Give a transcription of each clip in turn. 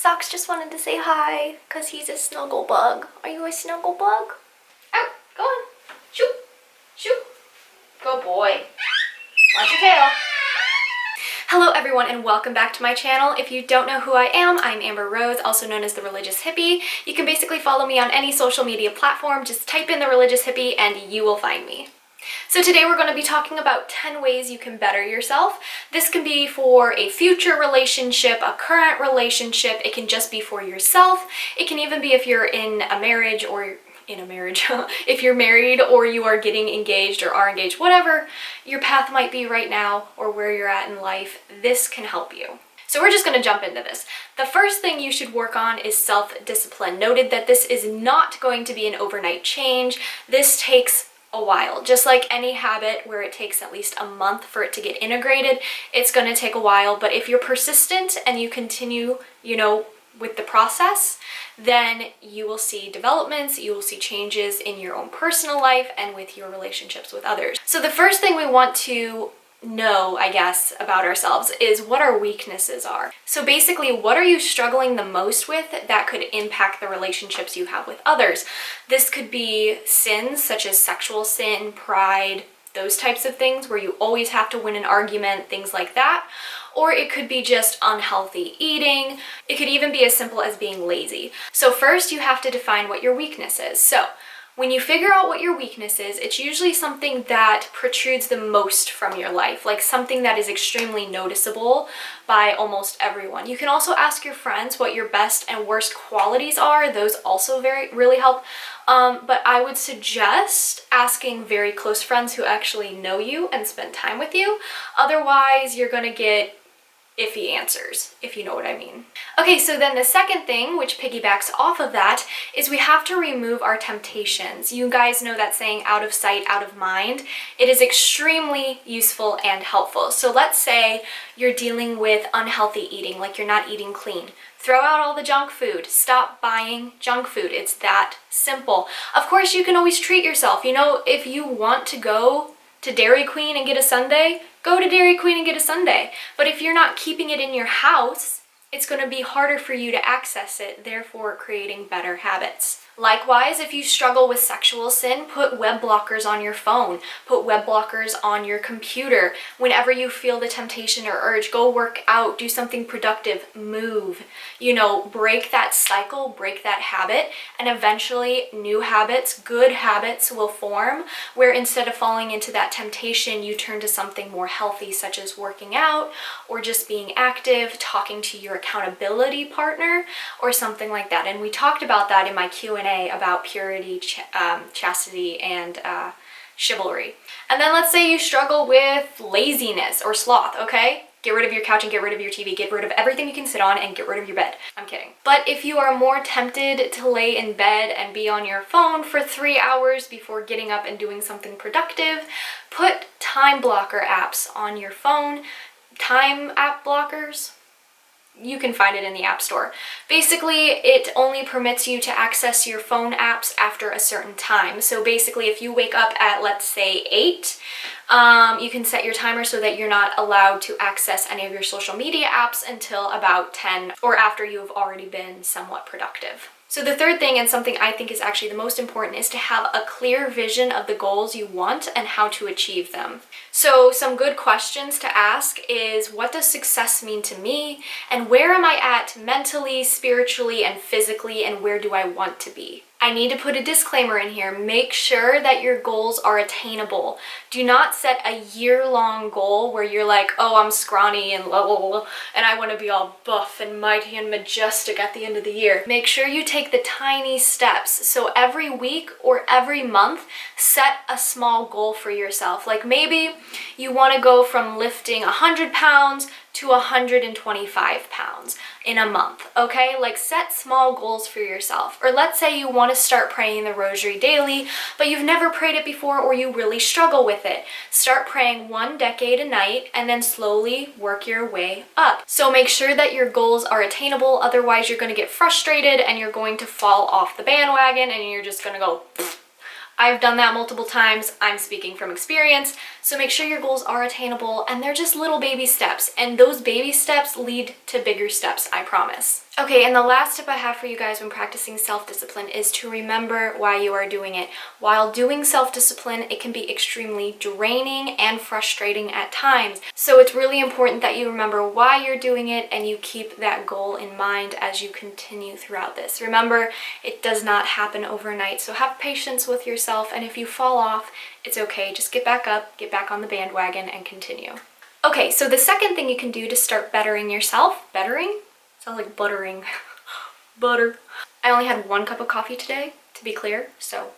Socks just wanted to say hi because he's a snuggle bug. Are you a snuggle bug? Out, go on. Shoot, shoot. Good boy. Watch your tail. Hello everyone and welcome back to my channel. If you don't know who I am, I'm Amber Rose, also known as the Religious Hippie. You can basically follow me on any social media platform. Just type in the Religious Hippie and you will find me. So today we're going to be talking about 10 ways you can better yourself. This can be for a future relationship, a current relationship. It can just be for yourself. It can even be if you're in a marriage or if you're married or you are getting engaged or are engaged, whatever your path might be right now or where you're at in life, this can help you. So we're just going to jump into this. The first thing you should work on is self-discipline. Noted that this is not going to be an overnight change. This takes a while. Just like any habit where it takes at least a month for it to get integrated, it's going to take a while. But if you're persistent and you continue, with the process, then you will see developments, you will see changes in your own personal life and with your relationships with others. So the first thing we want to know, I guess, about ourselves is what our weaknesses are. So basically, what are you struggling the most with that could impact the relationships you have with others? This could be sins such as sexual sin, pride, those types of things where you always have to win an argument, things like that. Or it could be just unhealthy eating. It could even be as simple as being lazy. So first you have to define what your weakness is. So when you figure out what your weakness is, it's usually something that protrudes the most from your life, like something that is extremely noticeable by almost everyone. You can also ask your friends what your best and worst qualities are. Those also really help. But I would suggest asking very close friends who actually know you and spend time with you. Otherwise, you're gonna get iffy answers, if you know what I mean. Okay, so then the second thing, which piggybacks off of that, is we have to remove our temptations. You guys know that saying, out of sight, out of mind. It is extremely useful and helpful. So let's say you're dealing with unhealthy eating, like you're not eating clean. Throw out all the junk food. Stop buying junk food. It's that simple. Of course, you can always treat yourself. If you want to go to Dairy Queen and get a sundae, go to Dairy Queen and get a sundae. But if you're not keeping it in your house, it's going to be harder for you to access it, therefore creating better habits. Likewise, if you struggle with sexual sin, put web blockers on your phone, put web blockers on your computer. Whenever you feel the temptation or urge, go work out, do something productive, move. Break that cycle, break that habit, and eventually new habits, good habits will form where instead of falling into that temptation, you turn to something more healthy, such as working out or just being active, talking to your accountability partner or something like that. And we talked about that in my Q&A about purity, chastity, and chivalry. And then let's say you struggle with laziness or sloth, okay? Get rid of your couch and get rid of your TV, get rid of everything you can sit on and get rid of your bed. I'm kidding. But if you are more tempted to lay in bed and be on your phone for 3 hours before getting up and doing something productive, put time blocker apps on your phone. Time app blockers, you can find it in the App Store. Basically, it only permits you to access your phone apps after a certain time. So basically, if you wake up at, let's say, 8, you can set your timer so that you're not allowed to access any of your social media apps until about 10 or after you've already been somewhat productive. So the third thing, and something I think is actually the most important, is to have a clear vision of the goals you want and how to achieve them. So some good questions to ask is, what does success mean to me? And where am I at mentally, spiritually, and physically, and where do I want to be? I need to put a disclaimer in here. Make sure that your goals are attainable. Do not set a year-long goal where you're like, oh, I'm scrawny and low, and I want to be all buff and mighty and majestic at the end of the year. Make sure you take the tiny steps. So every week or every month, set a small goal for yourself. Like maybe you want to go from lifting 100 pounds to 125 pounds in a month, okay? Like set small goals for yourself. Or let's say you want to start praying the rosary daily, but you've never prayed it before or you really struggle with it. Start praying 1 decade a night and then slowly work your way up. So make sure that your goals are attainable, otherwise you're going to get frustrated and you're going to fall off the bandwagon and you're just going to go, I've done that multiple times. I'm speaking from experience. So make sure your goals are attainable and they're just little baby steps. And those baby steps lead to bigger steps, I promise. Okay, and the last tip I have for you guys when practicing self-discipline is to remember why you are doing it. While doing self-discipline, it can be extremely draining and frustrating at times. So it's really important that you remember why you're doing it and you keep that goal in mind as you continue throughout this. Remember, it does not happen overnight, so have patience with yourself, and if you fall off, it's okay. Just get back up, get back on the bandwagon, and continue. Okay, so the second thing you can do to start bettering yourself, bettering? Sounds like buttering. Butter. I only had 1 cup of coffee today, to be clear, so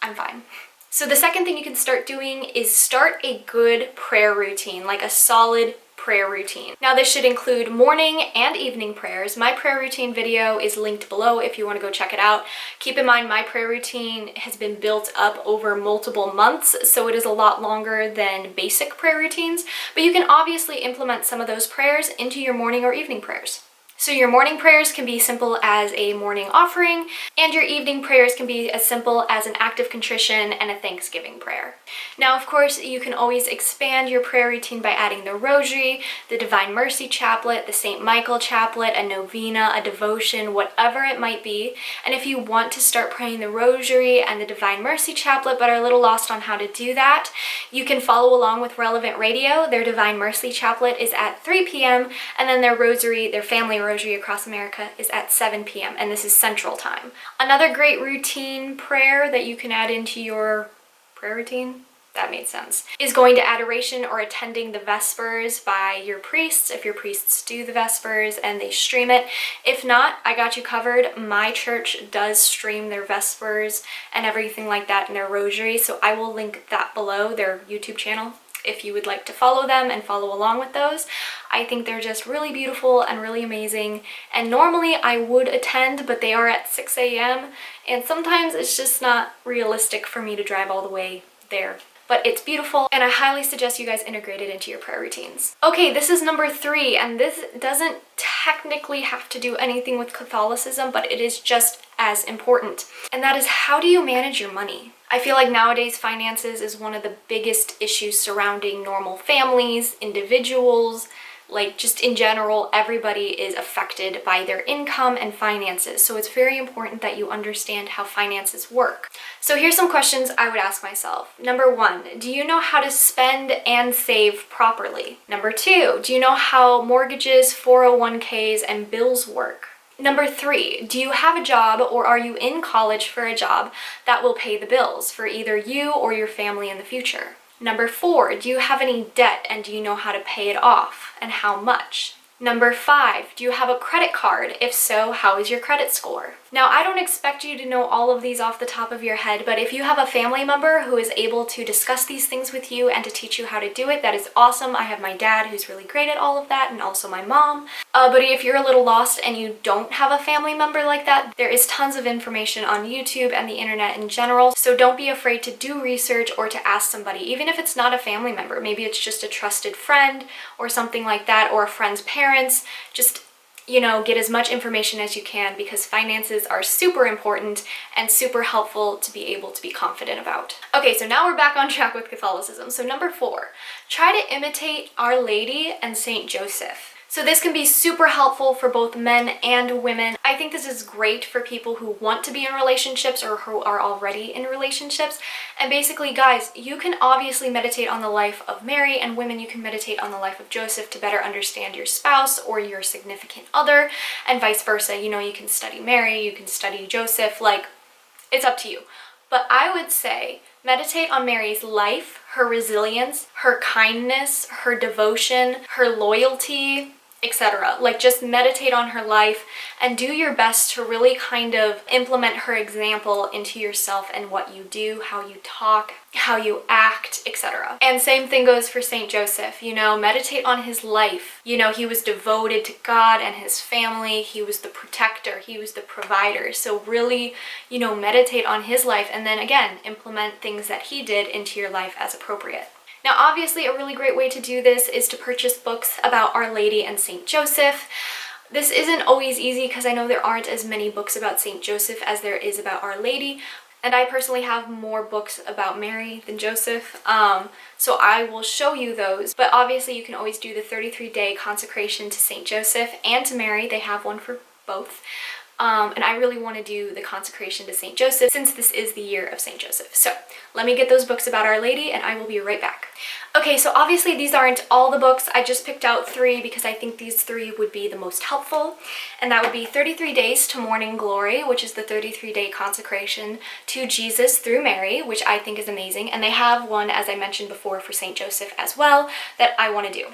I'm fine. So the second thing you can start doing is start a good prayer routine, like a solid prayer routine. Now this should include morning and evening prayers. My prayer routine video is linked below if you want to go check it out. Keep in mind my prayer routine has been built up over multiple months, so it is a lot longer than basic prayer routines, but you can obviously implement some of those prayers into your morning or evening prayers. So your morning prayers can be simple as a morning offering, and your evening prayers can be as simple as an act of contrition and a thanksgiving prayer. Now, of course, you can always expand your prayer routine by adding the Rosary, the Divine Mercy Chaplet, the St. Michael Chaplet, a novena, a devotion, whatever it might be. And if you want to start praying the Rosary and the Divine Mercy Chaplet but are a little lost on how to do that, you can follow along with Relevant Radio. Their Divine Mercy Chaplet is at 3 p.m. and then their Rosary, their family Rosary across America, is at 7 p.m. and this is Central Time. Another great routine prayer that you can add into your prayer routine, that made sense, is going to adoration or attending the Vespers by your priests, if your priests do the Vespers and they stream it. If not, I got you covered. My church does stream their Vespers and everything like that in their Rosary, so I will link that below, their YouTube channel, if you would like to follow them and follow along with those. I think they're just really beautiful and really amazing, and normally I would attend, but they are at 6 a.m. and sometimes it's just not realistic for me to drive all the way there. But it's beautiful, and I highly suggest you guys integrate it into your prayer routines. Okay, this is number 3, and this doesn't technically have to do anything with Catholicism, but it is just as important. And that is, how do you manage your money? I feel like nowadays finances is one of the biggest issues surrounding normal families, individuals, like just in general, everybody is affected by their income and finances. So it's very important that you understand how finances work. So here's some questions I would ask myself. Number 1, do you know how to spend and save properly? Number 2, do you know how mortgages, 401ks, and bills work? Number 3, do you have a job or are you in college for a job that will pay the bills for either you or your family in the future? Number 4, do you have any debt and do you know how to pay it off and how much? Number 5, do you have a credit card? If so, how is your credit score? Now, I don't expect you to know all of these off the top of your head, but if you have a family member who is able to discuss these things with you and to teach you how to do it, that is awesome. I have my dad who's really great at all of that, and also my mom. But if you're a little lost and you don't have a family member like that, there is tons of information on YouTube and the internet in general, so don't be afraid to do research or to ask somebody, even if it's not a family member. Maybe it's just a trusted friend or something like that, or a friend's parents. Just, you know, get as much information as you can, because finances are super important and super helpful to be able to be confident about. Okay, so now we're back on track with Catholicism. So number 4, try to imitate Our Lady and Saint Joseph. So this can be super helpful for both men and women. I think this is great for people who want to be in relationships or who are already in relationships. And basically, guys, you can obviously meditate on the life of Mary, and women, you can meditate on the life of Joseph to better understand your spouse or your significant other, and vice versa. You know, you can study Mary, you can study Joseph, like, it's up to you. But I would say meditate on Mary's life, her resilience, her kindness, her devotion, her loyalty, etc. Like, just meditate on her life and do your best to really kind of implement her example into yourself and what you do, how you talk, how you act, etc. And same thing goes for Saint Joseph. You know, meditate on his life. You know, he was devoted to God and his family. He was the protector. He was the provider. So really, you know, meditate on his life, and then again, implement things that he did into your life as appropriate. Now, obviously, a really great way to do this is to purchase books about Our Lady and Saint Joseph. This isn't always easy because I know there aren't as many books about Saint Joseph as there is about Our Lady, And I personally have more books about Mary than Joseph, so I will show you those. But obviously you can always do the 33-day consecration to St. Joseph and to Mary. They have one for both. And I really want to do the consecration to St. Joseph since this is the year of St. Joseph. So let me get those books about Our Lady and I will be right back. Okay, so obviously these aren't all the books. I just picked out 3 because I think these 3 would be the most helpful. And that would be 33 Days to Morning Glory, which is the 33-day consecration to Jesus through Mary, which I think is amazing. And they have one, as I mentioned before, for St. Joseph as well that I want to do.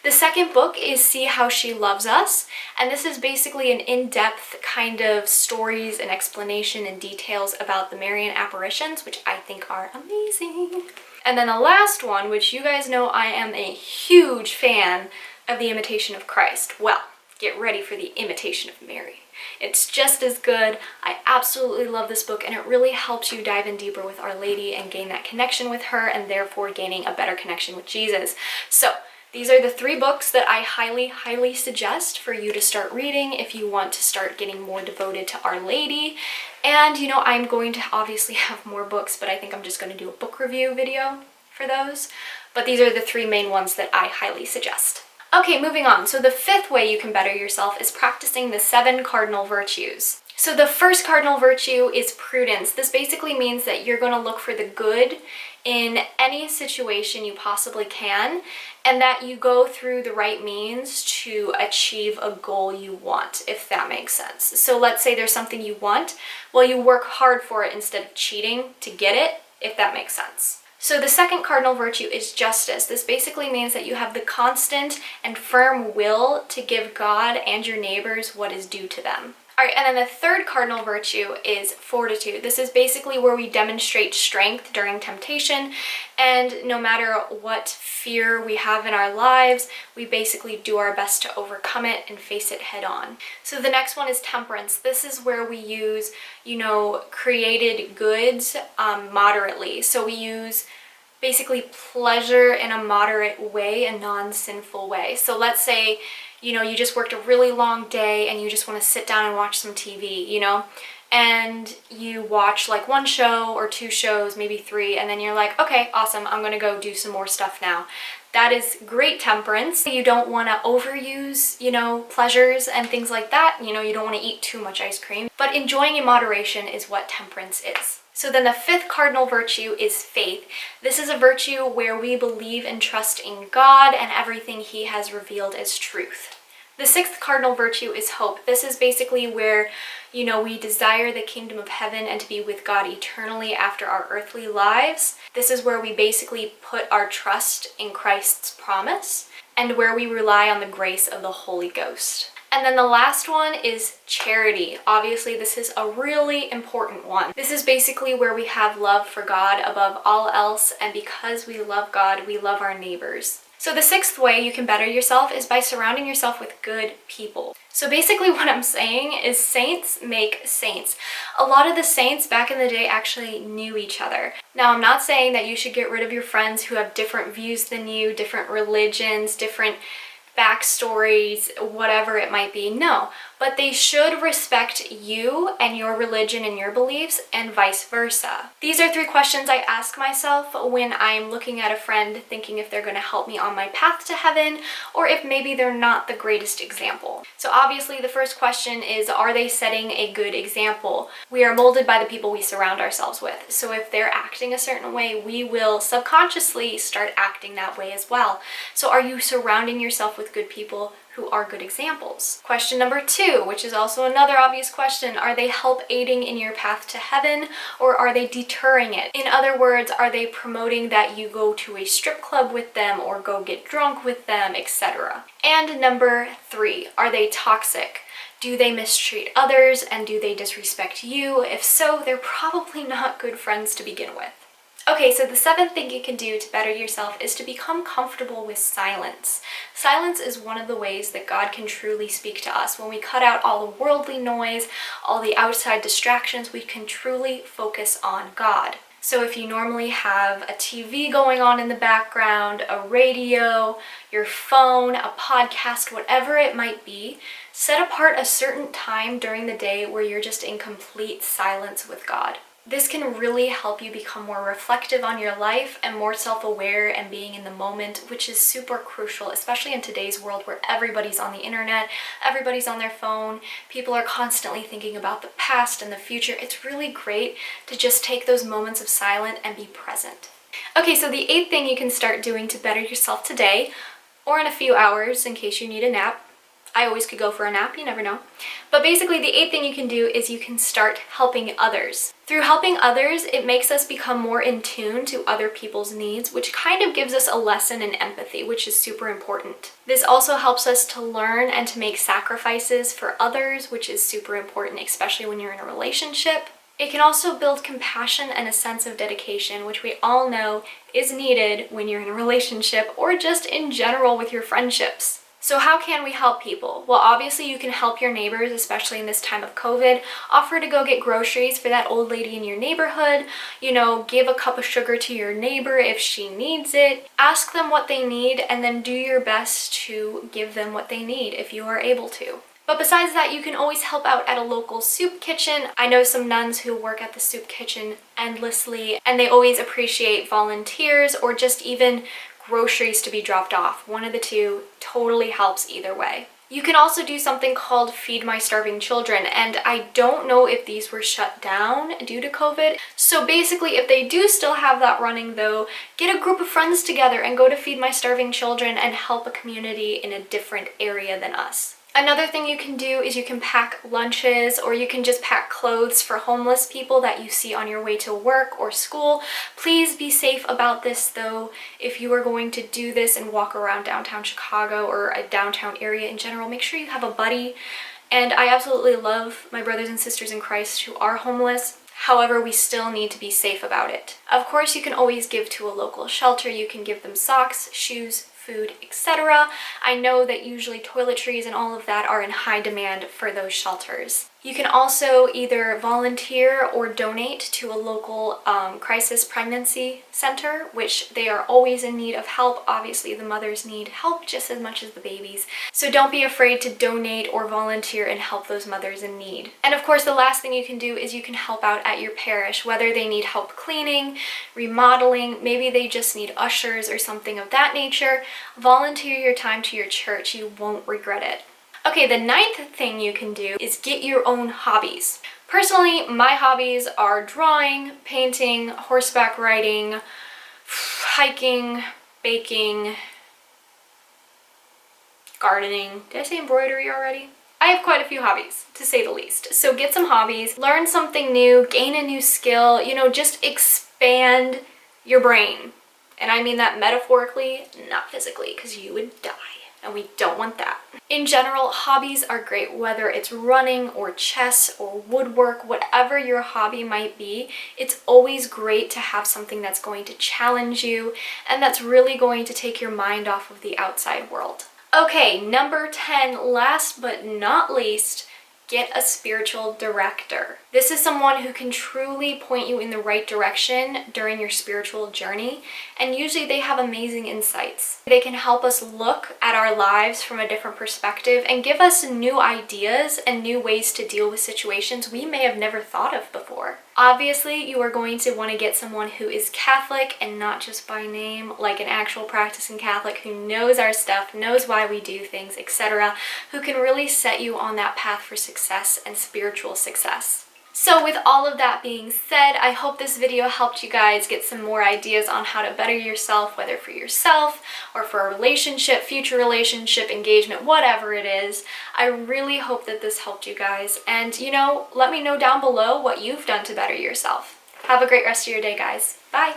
The second book is See How She Loves Us, and this is basically an in-depth kind of stories and explanation and details about the Marian apparitions, which I think are amazing. And then the last one, which you guys know I am a huge fan of, The Imitation of Christ. Well, get ready for The Imitation of Mary. It's just as good. I absolutely love this book, and it really helps you dive in deeper with Our Lady and gain that connection with her, and therefore gaining a better connection with Jesus. So these are the 3 books that I highly suggest for you to start reading if you want to start getting more devoted to Our Lady. And you know, I'm going to obviously have more books, but I think I'm just going to do a book review video for those. But these are the 3 main ones that I highly suggest. Okay, moving on. So the 5th way you can better yourself is practicing the 7 cardinal virtues. So the first cardinal virtue is prudence. This basically means that you're going to look for the good in any situation you possibly can, and that you go through the right means to achieve a goal you want, if that makes sense. So let's say there's something you want, well, you work hard for it instead of cheating to get it, if that makes sense. So the second cardinal virtue is justice. This basically means that you have the constant and firm will to give God and your neighbors what is due to them. All right, and then the third cardinal virtue is fortitude. This is basically where we demonstrate strength during temptation, and no matter what fear we have in our lives, we basically do our best to overcome it and face it head on. So the next one is temperance. This is where we use, created goods moderately. So we use basically pleasure in a moderate way, a non-sinful way. So let's say, you just worked a really long day and you just want to sit down and watch some TV, and you watch like 1 show or 2 shows, maybe 3, and then you're like, okay, awesome, I'm going to go do some more stuff now. That is great temperance. You don't want to overuse, pleasures and things like that. You don't want to eat too much ice cream, but enjoying in moderation is what temperance is. So then the 5th cardinal virtue is faith. This is a virtue where we believe and trust in God and everything He has revealed as truth. The 6th cardinal virtue is hope. This is basically where, we desire the kingdom of heaven and to be with God eternally after our earthly lives. This is where we basically put our trust in Christ's promise and where we rely on the grace of the Holy Ghost. And then the last one is charity. Obviously, this is a really important one. This is basically where we have love for God above all else, and because we love God, we love our neighbors. So the 6th way you can better yourself is by surrounding yourself with good people. So basically what I'm saying is saints make saints. A lot of the saints back in the day actually knew each other. Now, I'm not saying that you should get rid of your friends who have different views than you, different religions, different backstories, whatever it might be. No, but they should respect you and your religion and your beliefs, and vice versa. These are 3 questions I ask myself when I'm looking at a friend thinking if they're going to help me on my path to heaven, or if maybe they're not the greatest example. So obviously the first question is, are they setting a good example? We are molded by the people we surround ourselves with. So if they're acting a certain way, we will subconsciously start acting that way as well. So are you surrounding yourself with good people who are good examples? Question number 2, which is also another obvious question, are they help aiding in your path to heaven, or are they deterring it? In other words, are they promoting that you go to a strip club with them or go get drunk with them, etc.? And number 3, are they toxic? Do they mistreat others, and do they disrespect you? If so, they're probably not good friends to begin with. Okay, so the 7th thing you can do to better yourself is to become comfortable with silence. Silence is one of the ways that God can truly speak to us. When we cut out all the worldly noise, all the outside distractions, we can truly focus on God. So if you normally have a TV going on in the background, a radio, your phone, a podcast, whatever it might be, set apart a certain time during the day where you're just in complete silence with God. This can really help you become more reflective on your life and more self-aware and being in the moment, which is super crucial, especially in today's world where everybody's on the internet, everybody's on their phone, people are constantly thinking about the past and the future. It's really great to just take those moments of silence and be present. Okay, so the 8th thing you can start doing to better yourself today, or in a few hours in case you need a nap. I always could go for a nap, you never know. But basically the 8th thing you can do is you can start helping others. Through helping others, it makes us become more in tune to other people's needs, which kind of gives us a lesson in empathy, which is super important. This also helps us to learn and to make sacrifices for others, which is super important, especially when you're in a relationship. It can also build compassion and a sense of dedication, which we all know is needed when you're in a relationship or just in general with your friendships. So how can we help people? Well, obviously you can help your neighbors, especially in this time of COVID. Offer to go get groceries for that old lady in your neighborhood. You know, give a cup of sugar to your neighbor if she needs it. Ask them what they need and then do your best to give them what they need if you are able to. But besides that, you can always help out at a local soup kitchen. I know some nuns who work at the soup kitchen endlessly, and they always appreciate volunteers or just even groceries to be dropped off. One of the two totally helps either way. You can also do something called Feed My Starving Children, and I don't know if these were shut down due to COVID. So basically, if they do still have that running though, get a group of friends together and go to Feed My Starving Children and help a community in a different area than us. Another thing you can do is you can pack lunches, or you can just pack clothes for homeless people that you see on your way to work or school. Please be safe about this though. If you are going to do this and walk around downtown Chicago or a downtown area in general, make sure you have a buddy. And I absolutely love my brothers and sisters in Christ who are homeless. However, we still need to be safe about it. Of course, you can always give to a local shelter. You can give them socks, shoes, food, etc. I know that usually toiletries and all of that are in high demand for those shelters. You can also either volunteer or donate to a local crisis pregnancy center, which they are always in need of help. Obviously, the mothers need help just as much as the babies. So don't be afraid to donate or volunteer and help those mothers in need. And of course, the last thing you can do is you can help out at your parish, whether they need help cleaning, remodeling, maybe they just need ushers or something of that nature. Volunteer your time to your church. You won't regret it. Okay, the 9th thing you can do is get your own hobbies. Personally, my hobbies are drawing, painting, horseback riding, hiking, baking, gardening. Did I say embroidery already? I have quite a few hobbies, to say the least. So get some hobbies, learn something new, gain a new skill, you know, just expand your brain. And I mean that metaphorically, not physically, because you would die. And we don't want that. In general, hobbies are great, whether it's running or chess or woodwork, whatever your hobby might be. It's always great to have something that's going to challenge you and that's really going to take your mind off of the outside world. Okay, number 10, last but not least, get a spiritual director. This is someone who can truly point you in the right direction during your spiritual journey, and usually they have amazing insights. They can help us look at our lives from a different perspective and give us new ideas and new ways to deal with situations we may have never thought of before. Obviously, you are going to want to get someone who is Catholic and not just by name, like an actual practicing Catholic who knows our stuff, knows why we do things, etc., who can really set you on that path for success and spiritual success. So with all of that being said, I hope this video helped you guys get some more ideas on how to better yourself, whether for yourself or for a relationship, future relationship, engagement, whatever it is. I really hope that this helped you guys. And, you know, let me know down below what you've done to better yourself. Have a great rest of your day, guys. Bye!